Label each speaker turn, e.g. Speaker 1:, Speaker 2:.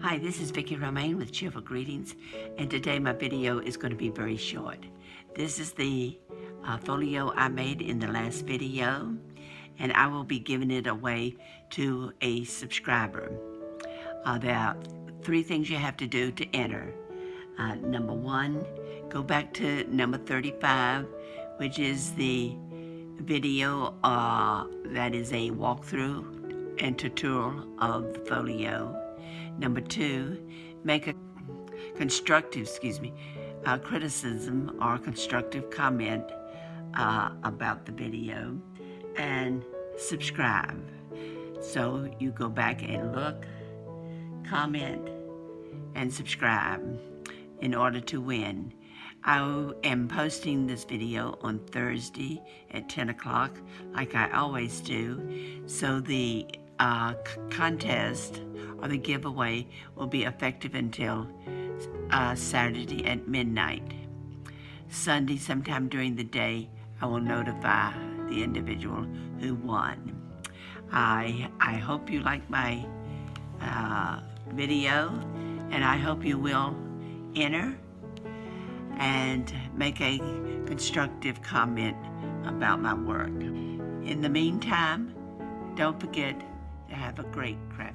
Speaker 1: Hi, this is Vicki Romaine with Cheerful Greetings, and today my video is going to be very short. This is the folio I made in the last video, and I will be giving it away to a subscriber. There are 3 things you have to do to enter. Number 1, go back to number 35, which is the video that is a walkthrough and tutorial of the folio. Number 2, make a constructive, criticism or constructive comment about the video, and subscribe. So you go back and look, comment, and subscribe in order to win. I am posting this video on Thursday at 10 o'clock, like I always do. So the contest or the giveaway will be effective until Saturday at midnight. Sunday, sometime during the day, I will notify the individual who won. I hope you like my video, and I hope you will enter and make a constructive comment about my work. In the meantime, don't forget to have a great craft.